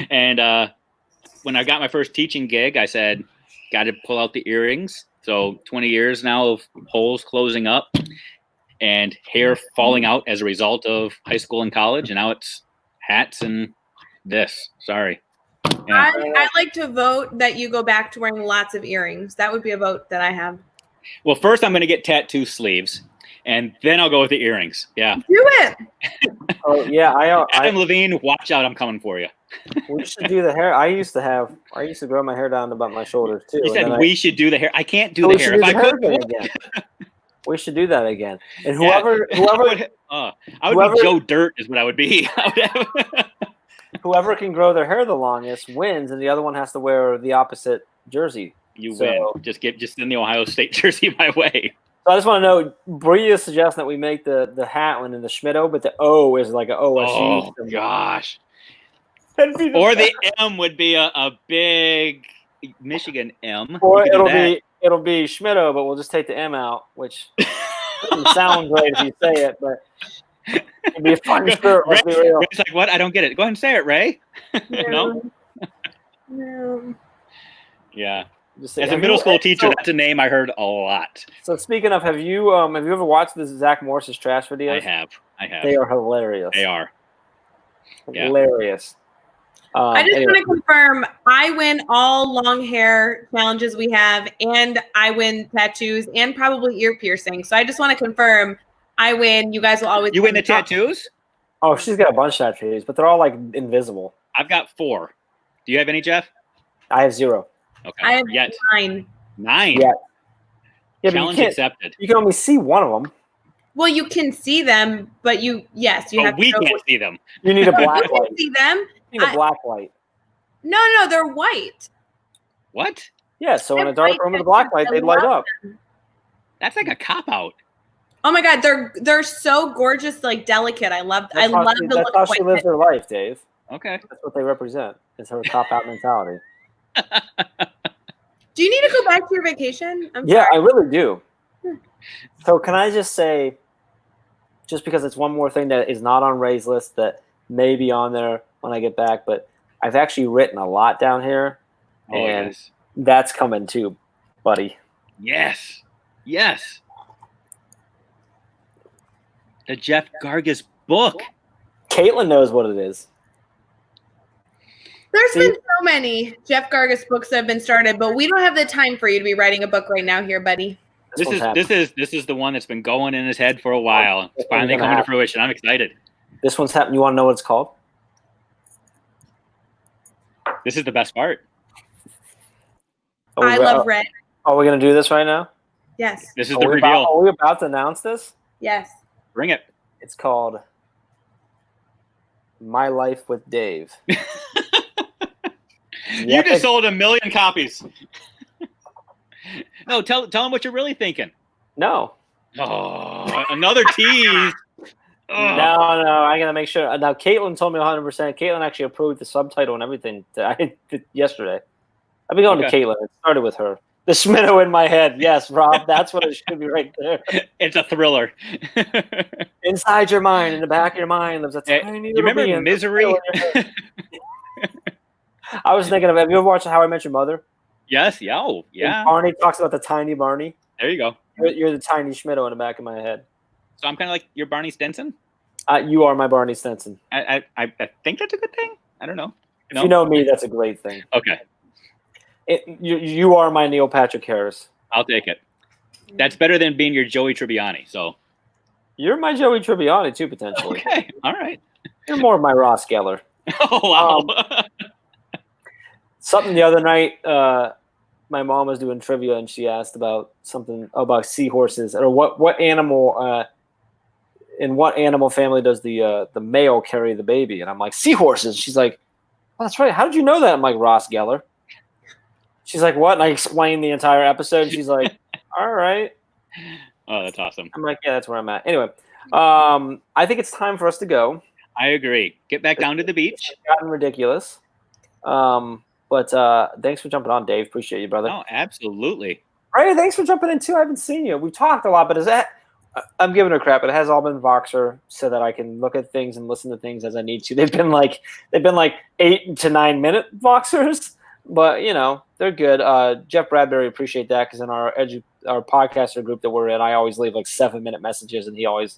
And when I got my first teaching gig, I said, got to pull out the earrings. So 20 years now of holes closing up and hair falling out as a result of high school and college. And now it's hats and this. Sorry. Yeah. I'd like to vote that you go back to wearing lots of earrings. That would be a vote that I have. Well, first I'm going to get tattoo sleeves. And then I'll go with the earrings. Yeah. Do it. Oh yeah, Adam Levine, watch out! I'm coming for you. We should do the hair. I used to grow my hair down to about my shoulders too. You said we should do the hair. I can't do the hair. If I could, again. We should do that again. And whoever I would be Joe Dirt is what I would be. Whoever can grow their hair the longest wins, and the other one has to wear the opposite jersey. You win. Just send the Ohio State jersey my way. So I just want to know, Bree is suggesting that we make the hat one in the Schmittou, but the O is like an OSU. Oh, gosh. Or the M would be a big Michigan M. Or it'll be Schmittou, but we'll just take the M out, which doesn't sound great if you say it, but it'd be a fun shirt. Let's be real. It's like, what? I don't get it. Go ahead and say it, Ray. No? No. Yeah. As a middle school teacher, that's a name I heard a lot. So speaking of, have you ever watched the Zach Morris's trash videos? I have. They are hilarious. They are. Hilarious. I just want to confirm, I win all long hair challenges we have, and I win tattoos and probably ear piercing. So I just want to confirm, I win. You guys will always. You win the tattoos? Oh, she's got a bunch of tattoos, but they're all like invisible. I've got 4. Do you have any, Jeff? I have 0. Okay. I have 9. 9. Yeah, challenge accepted. You can only see one of them. Well, you can see them, but you have. We can't see them. You need a black light. You see them. You need a black light. No, they're white. What? Yeah, so in a dark room with a black light, they'd light up. That's like a cop out. Oh my God, they're so gorgeous, like delicate. I love the look. That's how she lives her life, Dave. Okay, that's what they represent. It's her cop out mentality. Do you need to go back to your vacation? Yeah, I really do. So can I just say, just because it's one more thing that is not on Ray's list that may be on there when I get back, but I've actually written a lot down here, and that's coming too, buddy. Yes. The Jeff Gargas book. Caitlin knows what it is. There's been so many Jeff Gargas books that have been started, but we don't have the time for you to be writing a book right now here, buddy. This is the one that's been going in his head for a while. It's finally coming to fruition. I'm excited. This one's happening. You want to know what it's called? This is the best part. I love red. Are we going to do this right now? Yes. This is the reveal. Are we about to announce this? Yes. Bring it. It's called My Life with Dave. You just sold 1 million copies. No, tell them what you're really thinking. No. Oh, another tease. No, I gotta make sure. Now, Caitlin told me 100%. Caitlin actually approved the subtitle and everything that I did yesterday. I've been going to Caitlin. It started with her. The Schmittou in my head. Yes, Rob, that's what it should be right there. It's a thriller. Inside your mind, in the back of your mind, there's a tiny. You remember Misery? I was thinking of. Have you ever watched How I Met Your Mother? Yes. Yeah. Oh, yeah. And Barney talks about the tiny Barney. There you go. You're the tiny Schmittou in the back of my head. So I'm kind of like your Barney Stinson? You are my Barney Stinson. I think that's a good thing. I don't know. If you know me, that's a great thing. Okay. You are my Neil Patrick Harris. I'll take it. That's better than being your Joey Tribbiani. So you're my Joey Tribbiani too, potentially. Okay. All right. You're more of my Ross Geller. Oh, wow. Something the other night, my mom was doing trivia and she asked about something about seahorses or what animal in what animal family does the male carry the baby? And I'm like, seahorses. She's like, oh, that's right. How did you know that? I'm like, Ross Geller. She's like, what? And I explained the entire episode. She's like, all right. Oh, that's awesome. I'm like, yeah, that's where I'm at. Anyway, I think it's time for us to go. I agree. Get back down to the beach. It's gotten ridiculous. But thanks for jumping on, Dave. Appreciate you, brother. Oh, absolutely. Ray, thanks for jumping in too. I haven't seen you. We've talked a lot, but I'm giving her crap. It has all been Voxer so that I can look at things and listen to things as I need to. They've been like 8 to 9 minute Voxers, but they're good. Jeff Bradbury, appreciate that because in our podcaster group that we're in, I always leave like 7-minute messages and he always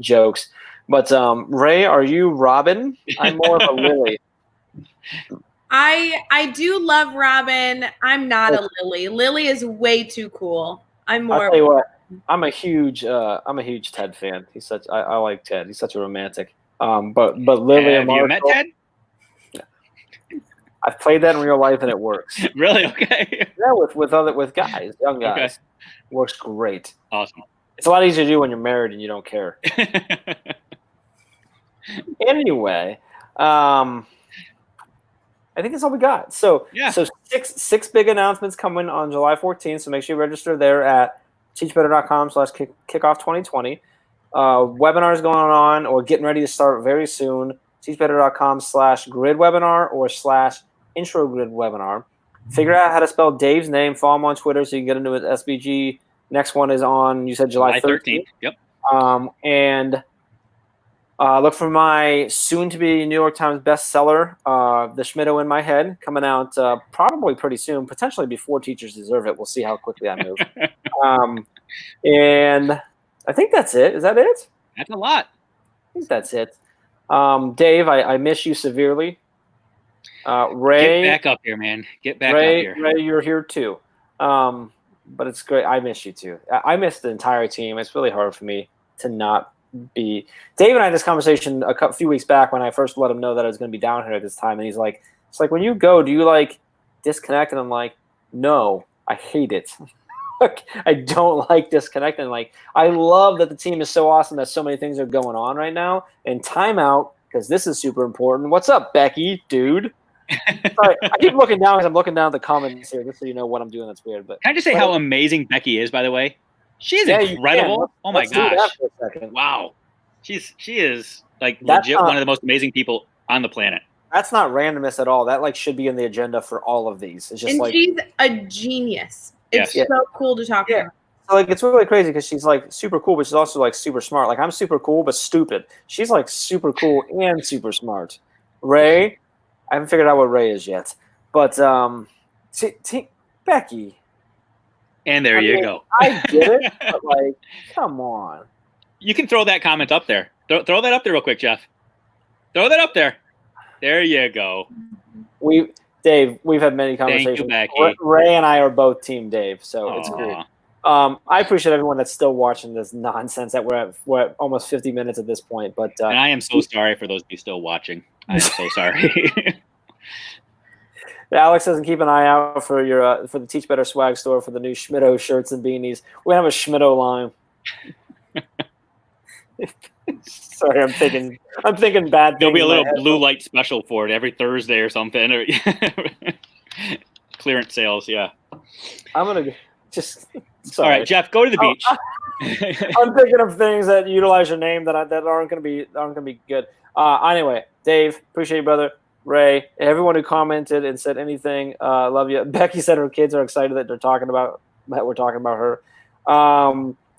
jokes. But Ray, are you Robin? I'm more of a Lily. I do love Robin. I'm not a Lily. Lily is way too cool. I'm more. I'll tell you what. I'm a huge Ted fan. I like Ted. He's such a romantic. But Lily and Marshall, you met Ted? Yeah. I've played that in real life and it works. Really? Okay. Yeah, with guys, young guys. Okay. Works great. Awesome. It's a lot easier to do when you're married and you don't care. Anyway, I think that's all we got. So yeah. So six big announcements coming on July 14th. So make sure you register there at teachbetter.com/kickoff2020. Webinars going on or getting ready to start very soon. teachbetter.com/grid webinar or /intro grid webinar. Figure out how to spell Dave's name. Follow him on Twitter so you can get into his SBG. Next one is on, you said July 13th. Yep. And look for my soon-to-be New York Times bestseller, The Schmittou in My Head, coming out probably pretty soon, potentially before Teachers Deserve It. We'll see how quickly I move. And I think that's it. Is that it? That's a lot. I think that's it. Dave, I miss you severely. Ray, get back up here, man. Get back up here. Ray, you're here too. But it's great. I miss you too. I miss the entire team. It's really hard for me to not be. Dave and I had this conversation a few weeks back when I first let him know that I was going to be down here at this time, and he's like, "It's like when you go, do you like disconnect?" And I'm like, "No, I hate it. I don't like disconnecting. Like, I love that the team is so awesome that so many things are going on right now. And timeout because this is super important. What's up, Becky, dude?" Sorry, I keep looking down because I'm looking down at the comments here, just so you know what I'm doing. That's weird. But can I just say how amazing Becky is? By the way, she's incredible. Oh my gosh! Wow, she is like legit one of the most amazing people on the planet. That's not randomness at all. That should be in the agenda for all of these. It's just she's a genius. It's so cool to talk to her. So, it's really crazy because she's super cool, but she's also super smart. Like I'm super cool but stupid. She's super cool and super smart. Ray. I haven't figured out what Ray is yet, but Becky. And there you go. I get it, but come on. You can throw that comment up there. Throw that up there real quick, Jeff. Throw that up there. There you go. Dave, we've had many conversations. Thank you, Becky. Ray and I are both Team Dave, so it's Aw. great. I appreciate everyone that's still watching this nonsense. That we're at almost 50 minutes at this point, but And I am so sorry for those of you still watching. I am so sorry. Alex doesn't keep an eye out for your for the Teach Better swag store for the new Schmittou shirts and beanies. We have a Schmittou line. Sorry, I'm thinking bad things. There'll be a in my little head. blue light special for it every Thursday or something. Or clearance sales, yeah. I'm gonna just. All Sorry. right, Jeff, go to the beach. I'm thinking of things that utilize your name that aren't gonna be good. Anyway, Dave, appreciate you, brother. Ray, everyone who commented and said anything, love you. Becky said her kids are excited that we're talking about her.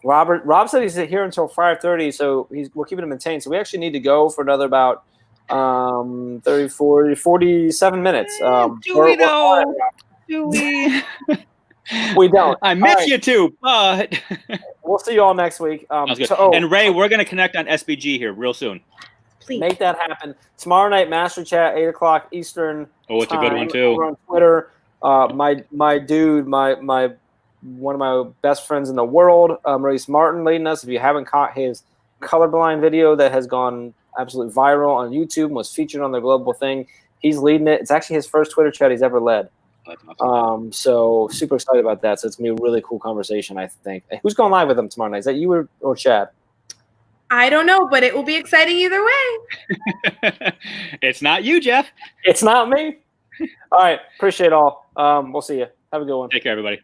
Rob said he's here until 5:30, so we're keeping him maintained. So we actually need to go for another about 30, 40, 47 minutes. Do we know? Do we? We don't. I miss you too, but we'll see you all next week. Sounds good. And Ray, we're going to connect on SBG here real soon. Please. Make that happen. Tomorrow night, Master Chat, 8 o'clock Eastern. Oh, it's a good one too. Over on Twitter. My dude, my one of my best friends in the world, Maurice Martin, leading us. If you haven't caught his colorblind video that has gone absolutely viral on YouTube and was featured on the global thing, he's leading it. It's actually his first Twitter chat he's ever led. Awesome. So super excited about that. So it's gonna be a really cool conversation, I think. Who's going live with him tomorrow night? Is that you or Chad? I don't know, but it will be exciting either way. It's not you, Jeff. It's not me. All right, appreciate it all. We'll see you. Have a good one. Take care, everybody.